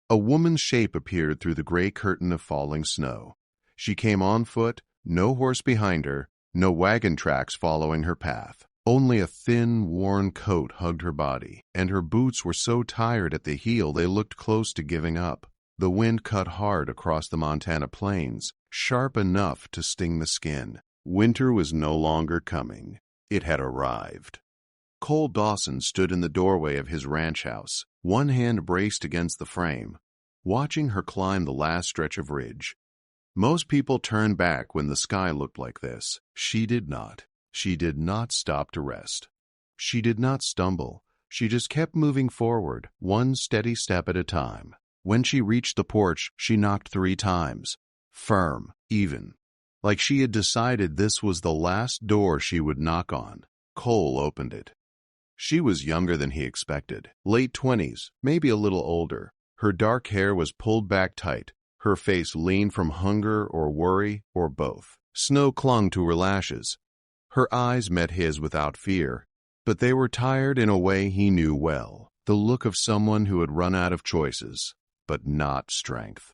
A woman's shape appeared through the gray curtain of falling snow. She came on foot, no horse behind her, no wagon tracks following her path. Only a thin, worn coat hugged her body, and her boots were so tired at the heel they looked close to giving up. The wind cut hard across the Montana plains, sharp enough to sting the skin. Winter was no longer coming. It had arrived. Cole Dawson stood in the doorway of his ranch house, one hand braced against the frame, watching her climb the last stretch of ridge. Most people turned back when the sky looked like this. She did not. She did not stop to rest. She did not stumble. She just kept moving forward, one steady step at a time. When she reached the porch, she knocked 3 times. Firm, even. Like she had decided this was the last door she would knock on. Cole opened it. She was younger than he expected. Late 20s, maybe a little older. Her dark hair was pulled back tight. Her face lean from hunger or worry or both. Snow clung to her lashes. Her eyes met his without fear, but they were tired in a way he knew well, the look of someone who had run out of choices, but not strength.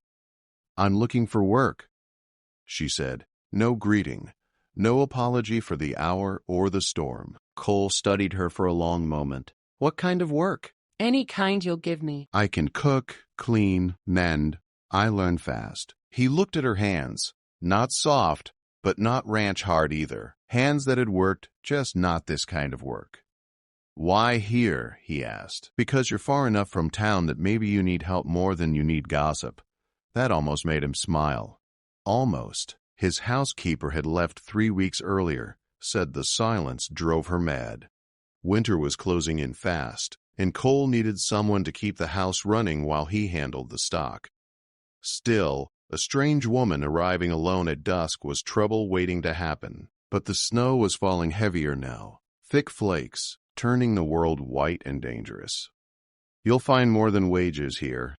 "I'm looking for work," she said. No greeting, no apology for the hour or the storm. Cole studied her for a long moment. "What kind of work?" "Any kind you'll give me." "I can cook, clean, mend. I learn fast." He looked at her hands, not soft, but not ranch hard either. Hands that had worked, just not this kind of work. "Why here?" he asked. "Because you're far enough from town that maybe you need help more than you need gossip." That almost made him smile. Almost. His housekeeper had left 3 weeks earlier, said the silence drove her mad. Winter was closing in fast, and Cole needed someone to keep the house running while he handled the stock. Still, a strange woman arriving alone at dusk was trouble waiting to happen. But the snow was falling heavier now, thick flakes, turning the world white and dangerous. "You'll find more than wages here,"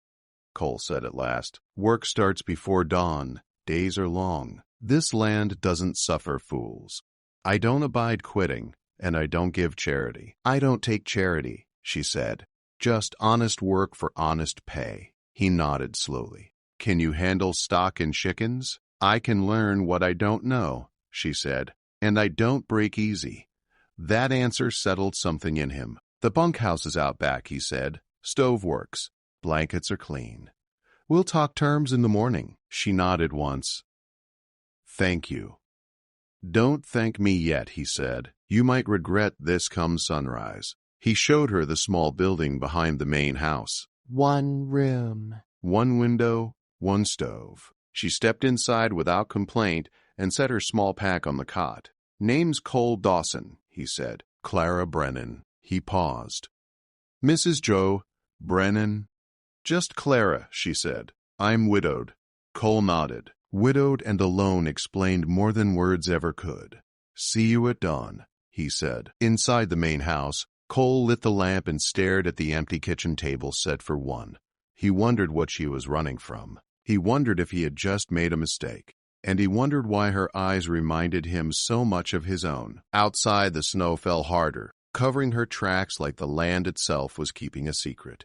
Cole said at last. "Work starts before dawn. Days are long. This land doesn't suffer fools. I don't abide quitting, and I don't give charity." "I don't take charity," she said. "Just honest work for honest pay." He nodded slowly. "Can you handle stock and chickens?" "I can learn what I don't know," she said. "And I don't break easy." That answer settled something in him. "The bunkhouse is out back," he said. "Stove works. Blankets are clean. We'll talk terms in the morning." She nodded once. "Thank you." "Don't thank me yet," he said. "You might regret this come sunrise." He showed her the small building behind the main house. "1 room. 1 window, 1 stove. She stepped inside without complaint and set her small pack on the cot. "Name's Cole Dawson," he said. "Clara Brennan." He paused. "Mrs. Joe Brennan?" "Just Clara," she said. "I'm widowed." Cole nodded. Widowed and alone explained more than words ever could. "See you at dawn," he said. Inside the main house, Cole lit the lamp and stared at the empty kitchen table set for 1. He wondered what she was running from. He wondered if he had just made a mistake. And he wondered why her eyes reminded him so much of his own. Outside, the snow fell harder, covering her tracks like the land itself was keeping a secret.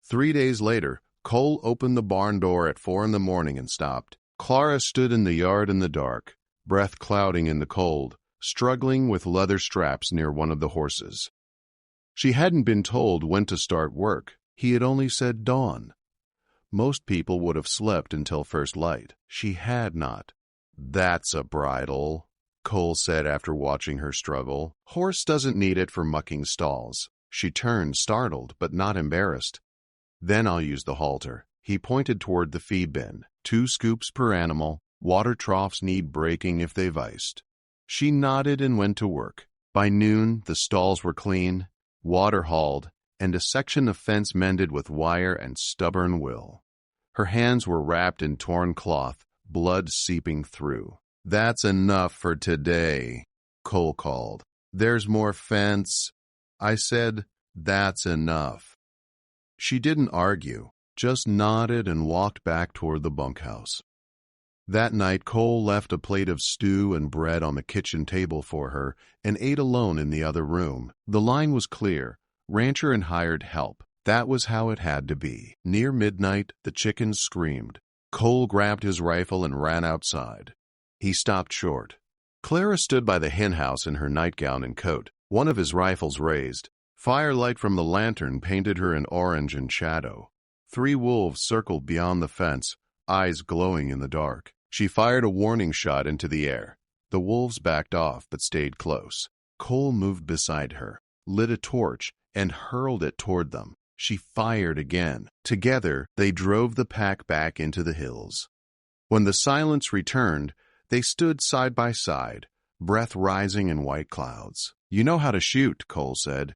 3 days later, Cole opened the barn door at 4 in the morning and stopped. Clara stood in the yard in the dark, breath clouding in the cold, struggling with leather straps near one of the horses. She hadn't been told when to start work. He had only said dawn. Most people would have slept until first light. She had not. "That's a bridle," Cole said after watching her struggle. "Horse doesn't need it for mucking stalls." She turned, startled, but not embarrassed. "Then I'll use the halter." He pointed toward the feed bin. 2 scoops per animal. Water troughs need breaking if they've iced. She nodded and went to work. By noon, the stalls were clean, water hauled, and a section of fence mended with wire and stubborn will. Her hands were wrapped in torn cloth, blood seeping through. "That's enough for today," Cole called. "There's more fence." I said, "That's enough." She didn't argue, just nodded and walked back toward the bunkhouse. That night, Cole left a plate of stew and bread on the kitchen table for her and ate alone in the other room. The line was clear. Rancher and hired help. That was how it had to be. Near midnight, the chickens screamed. Cole grabbed his rifle and ran outside. He stopped short. Clara stood by the henhouse in her nightgown and coat, one of his rifles raised. Firelight from the lantern painted her in orange and shadow. 3 wolves circled beyond the fence, eyes glowing in the dark. She fired a warning shot into the air. The wolves backed off but stayed close. Cole moved beside her, lit a torch, and hurled it toward them. She fired again. Together, they drove the pack back into the hills. When the silence returned, they stood side by side, breath rising in white clouds. "You know how to shoot," Cole said.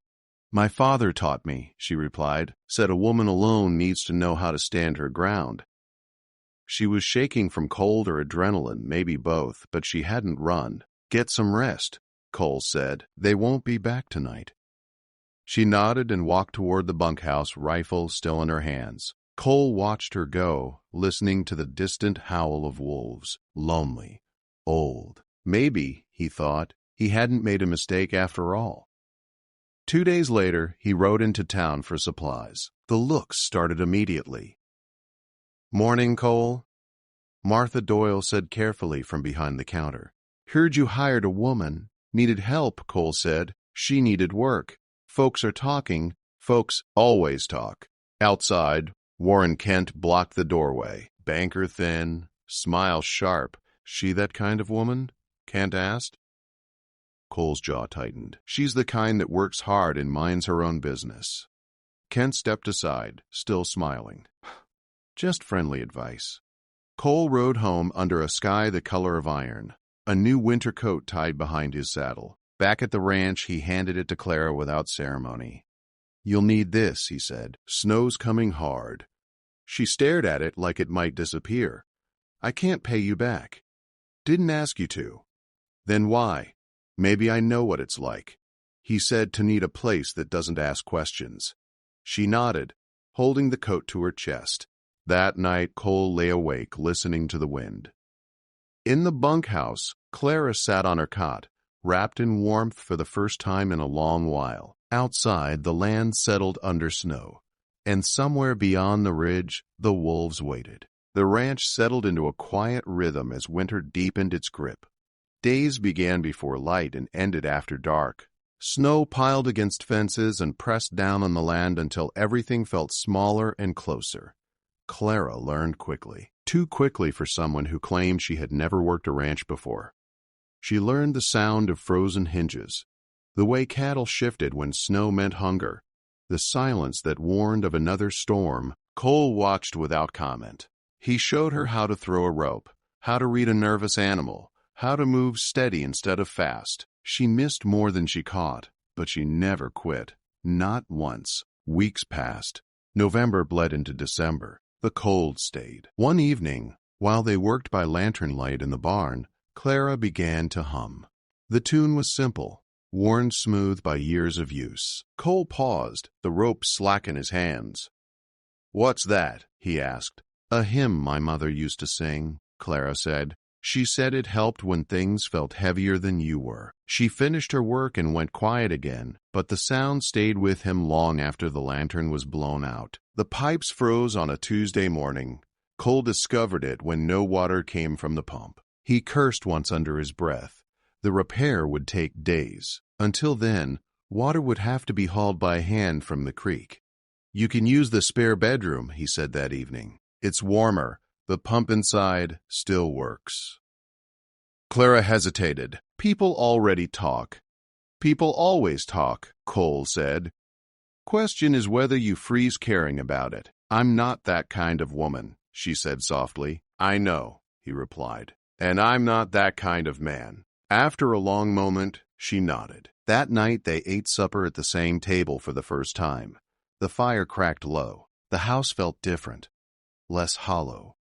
"My father taught me," she replied. "Said a woman alone needs to know how to stand her ground." She was shaking from cold or adrenaline, maybe both, but she hadn't run. "Get some rest," Cole said. "They won't be back tonight." She nodded and walked toward the bunkhouse, rifle still in her hands. Cole watched her go, listening to the distant howl of wolves. Lonely. Old. Maybe, he thought, he hadn't made a mistake after all. 2 days later, he rode into town for supplies. The looks started immediately. "Morning, Cole," Martha Doyle said carefully from behind the counter. "Heard you hired a woman. Needed help," Cole said. "She needed work. Folks are talking. Folks always talk." Outside, Warren Kent blocked the doorway. Banker thin, smile sharp. "She that kind of woman?" Kent asked. Cole's jaw tightened. "She's the kind that works hard and minds her own business." Kent stepped aside, still smiling. "Just friendly advice." Cole rode home under a sky the color of iron, a new winter coat tied behind his saddle. Back at the ranch, he handed it to Clara without ceremony. "You'll need this," he said. "Snow's coming hard." She stared at it like it might disappear. "I can't pay you back." "Didn't ask you to." "Then why?" "Maybe I know what it's like." He said to need a place that doesn't ask questions. She nodded, holding the coat to her chest. That night, Cole lay awake, listening to the wind. In the bunkhouse, Clara sat on her cot, wrapped in warmth for the first time in a long while. Outside, the land settled under snow, and somewhere beyond the ridge, the wolves waited. The ranch settled into a quiet rhythm as winter deepened its grip. Days began before light and ended after dark. Snow piled against fences and pressed down on the land until everything felt smaller and closer. Clara learned quickly, too quickly for someone who claimed she had never worked a ranch before. She learned the sound of frozen hinges, the way cattle shifted when snow meant hunger, the silence that warned of another storm. Cole watched without comment. He showed her how to throw a rope, how to read a nervous animal, how to move steady instead of fast. She missed more than she caught, but she never quit. Not once. Weeks passed. November bled into December. The cold stayed. One evening, while they worked by lantern light in the barn, Clara began to hum. The tune was simple, worn smooth by years of use. Cole paused, the rope slack in his hands. "What's that?" he asked. "A hymn my mother used to sing," Clara said. "She said it helped when things felt heavier than you were." She finished her work and went quiet again, but the sound stayed with him long after the lantern was blown out. The pipes froze on a Tuesday morning. Cole discovered it when no water came from the pump. He cursed once under his breath. The repair would take days. Until then, water would have to be hauled by hand from the creek. "You can use the spare bedroom," he said that evening. "It's warmer. The pump inside still works." Clara hesitated. "People already talk." "People always talk," Cole said. "Question is whether you freeze caring about it." "I'm not that kind of woman," she said softly. "I know," he replied. "And I'm not that kind of man." After a long moment, she nodded. That night they ate supper at the same table for the first time. The fire cracked low. The house felt different, less hollow.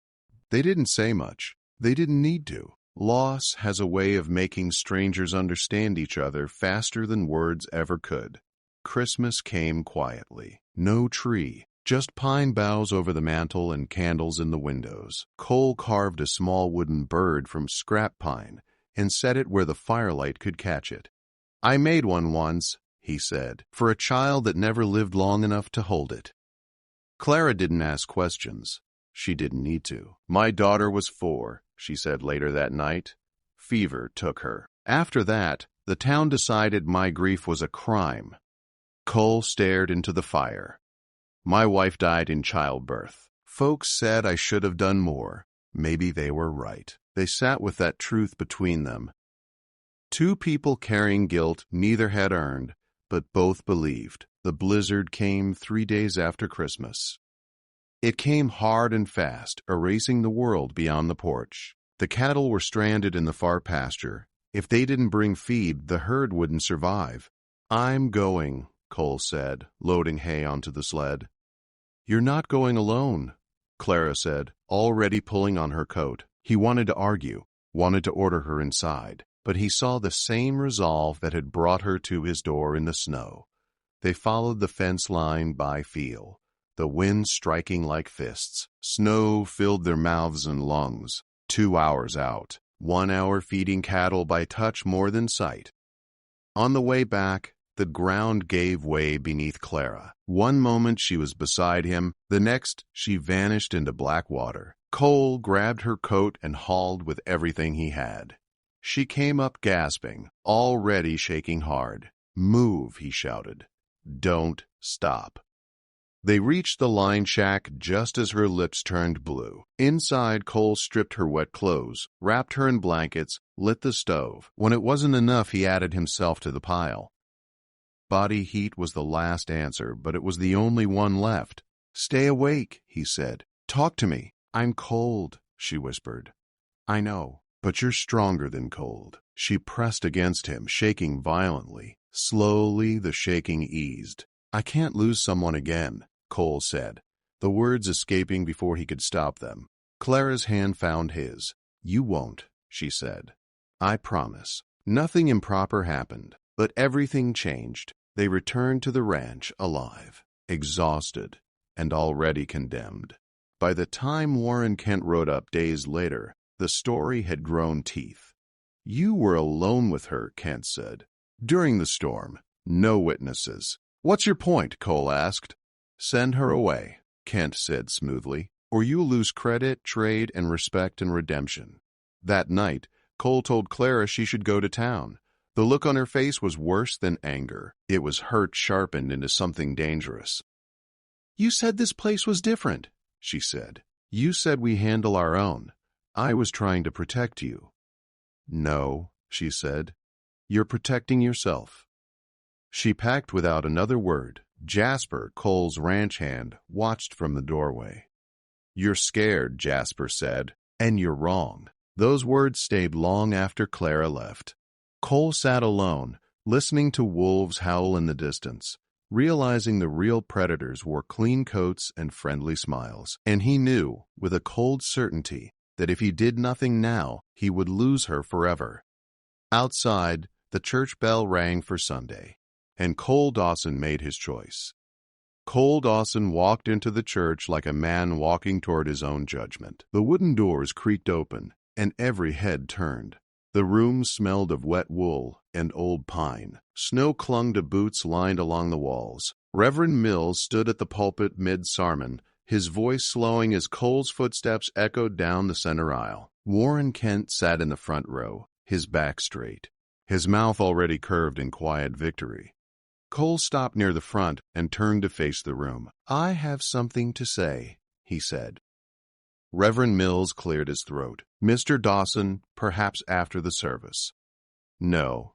They didn't say much. They didn't need to. Loss has a way of making strangers understand each other faster than words ever could. Christmas came quietly. No tree, just pine boughs over the mantel and candles in the windows. Cole carved a small wooden bird from scrap pine and set it where the firelight could catch it. "I made one once," he said, for a child that never lived long enough to hold it. Clara didn't ask questions. She didn't need to. My daughter was 4, she said later that night. Fever took her. After that, the town decided my grief was a crime. Cole stared into the fire. My wife died in childbirth. Folks said I should have done more. Maybe they were right. They sat with that truth between them. 2 people carrying guilt neither had earned, but both believed. The blizzard came 3 days after Christmas. It came hard and fast, erasing the world beyond the porch. The cattle were stranded in the far pasture. If they didn't bring feed, the herd wouldn't survive. I'm going, Cole said, loading hay onto the sled. You're not going alone, Clara said, already pulling on her coat. He wanted to argue, wanted to order her inside, but he saw the same resolve that had brought her to his door in the snow. They followed the fence line by feel, the wind striking like fists. Snow filled their mouths and lungs. 2 hours out, 1 hour feeding cattle by touch more than sight. On the way back, the ground gave way beneath Clara. One moment she was beside him, the next she vanished into black water. Cole grabbed her coat and hauled with everything he had. She came up gasping, already shaking hard. Move, he shouted. Don't stop. They reached the line shack just as her lips turned blue. Inside, Cole stripped her wet clothes, wrapped her in blankets, lit the stove. When it wasn't enough, he added himself to the pile. Body heat was the last answer, but it was the only one left. Stay awake, he said. Talk to me. I'm cold, she whispered. I know, but you're stronger than cold. She pressed against him, shaking violently. Slowly, the shaking eased. I can't lose someone again, Cole said, the words escaping before he could stop them. Clara's hand found his. You won't, she said. I promise. Nothing improper happened, but everything changed. They returned to the ranch alive, exhausted, and already condemned. By the time Warren Kent rode up days later, the story had grown teeth. You were alone with her, Kent said. During the storm, no witnesses. What's your point? Cole asked. Send her away, Kent said smoothly, or you'll lose credit, trade, and respect and redemption. That night, Cole told Clara she should go to town. The look on her face was worse than anger. It was hurt sharpened into something dangerous. You said this place was different, she said. You said we handle our own. I was trying to protect you. No, she said. You're protecting yourself. She packed without another word. Jasper, Cole's ranch hand, watched from the doorway. You're scared, Jasper said, and you're wrong. Those words stayed long after Clara left. Cole sat alone, listening to wolves howl in the distance, realizing the real predators wore clean coats and friendly smiles. And he knew, with a cold certainty, that if he did nothing now, he would lose her forever. Outside, the church bell rang for Sunday, and Cole Dawson made his choice. Cole Dawson walked into the church like a man walking toward his own judgment. The wooden doors creaked open, and every head turned. The room smelled of wet wool and old pine. Snow clung to boots lined along the walls. Reverend Mills stood at the pulpit mid-sermon, his voice slowing as Cole's footsteps echoed down the center aisle. Warren Kent sat in the front row, his back straight, his mouth already curved in quiet victory. Cole stopped near the front and turned to face the room. I have something to say, he said. Reverend Mills cleared his throat. Mr. Dawson, perhaps after the service. No,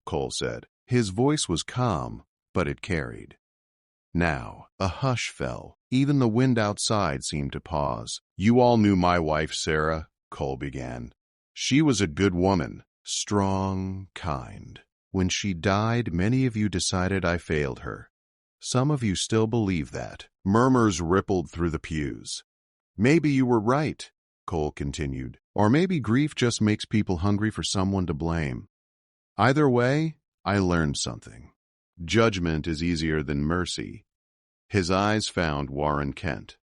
Cole said. His voice was calm, but it carried. Now, a hush fell. Even the wind outside seemed to pause. You all knew my wife, Sarah, Cole began. She was a good woman, strong, kind. When she died, many of you decided I failed her. Some of you still believe that. Murmurs rippled through the pews. Maybe you were right, Cole continued, or maybe grief just makes people hungry for someone to blame. Either way, I learned something. Judgment is easier than mercy. His eyes found Warren Kent.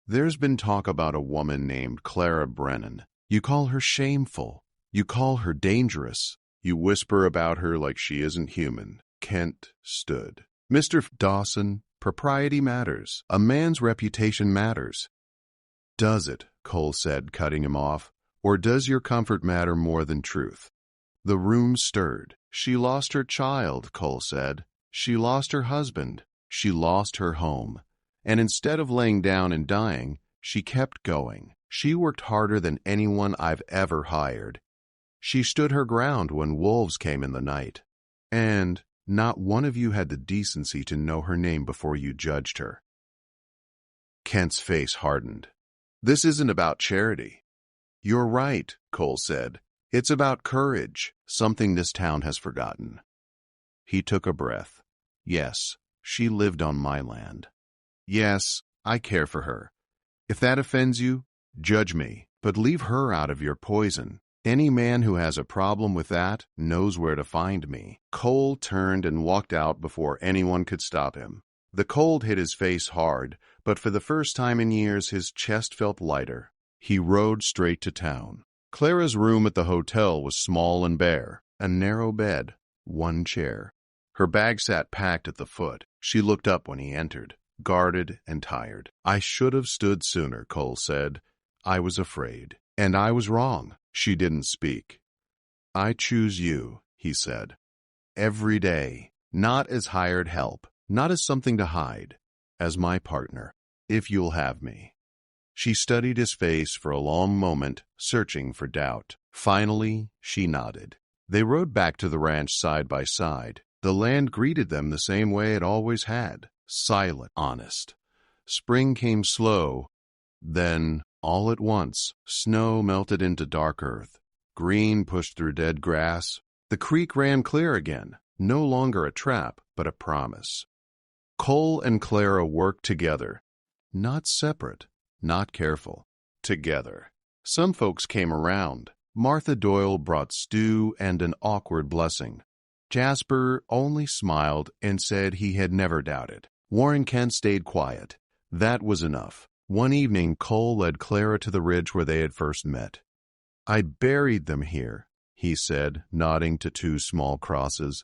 There's been talk about a woman named Clara Brennan. You call her shameful. You call her dangerous. You whisper about her like she isn't human. Kent stood. Mr. Dawson, propriety matters. A man's reputation matters. Does it, Cole said, cutting him off, or does your comfort matter more than truth? The room stirred. She lost her child, Cole said. She lost her husband. She lost her home. And instead of laying down and dying, she kept going. She worked harder than anyone I've ever hired. She stood her ground when wolves came in the night. And not one of you had the decency to know her name before you judged her. Kent's face hardened. This isn't about charity. You're right, Cole said. It's about courage, something this town has forgotten. He took a breath. Yes, she lived on my land. Yes, I care for her. If that offends you, judge me, but leave her out of your poison. Any man who has a problem with that knows where to find me. Cole turned and walked out before anyone could stop him. The cold hit his face hard, but for the first time in years his chest felt lighter. He rode straight to town. Clara's room at the hotel was small and bare, a narrow bed, one chair. Her bag sat packed at the foot. She looked up when he entered, guarded and tired. I should have stood sooner, Cole said. I was afraid. And I was wrong. She didn't speak. I choose you, he said. Every day, not as hired help, not as something to hide, as my partner, if you'll have me. She studied his face for a long moment, searching for doubt. Finally, she nodded. They rode back to the ranch side by side. The land greeted them the same way it always had, silent, honest. Spring came slow. Then, all at once, snow melted into dark earth. Green pushed through dead grass. The creek ran clear again, no longer a trap, but a promise. Cole and Clara worked together, not separate. Not careful. Together. Some folks came around. Martha Doyle brought stew and an awkward blessing. Jasper only smiled and said he had never doubted. Warren Kent stayed quiet. That was enough. One evening, Cole led Clara to the ridge where they had first met. I buried them here, he said, nodding to two small crosses.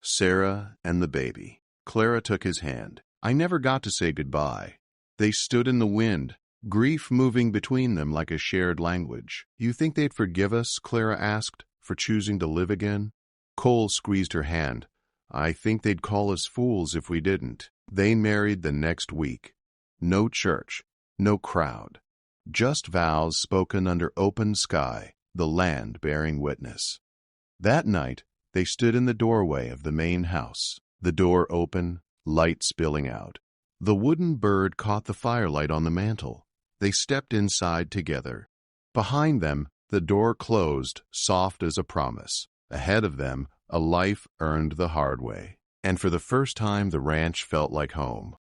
Sarah and the baby. Clara took his hand. I never got to say goodbye. They stood in the wind, grief moving between them like a shared language. You think they'd forgive us, Clara asked, for choosing to live again? Cole squeezed her hand. I think they'd call us fools if we didn't. They married the next week. No church, no crowd. Just vows spoken under open sky, the land bearing witness. That night, they stood in the doorway of the main house, the door open, light spilling out. The wooden bird caught the firelight on the mantel. They stepped inside together. Behind them, the door closed, soft as a promise. Ahead of them, a life earned the hard way. And for the first time, the ranch felt like home.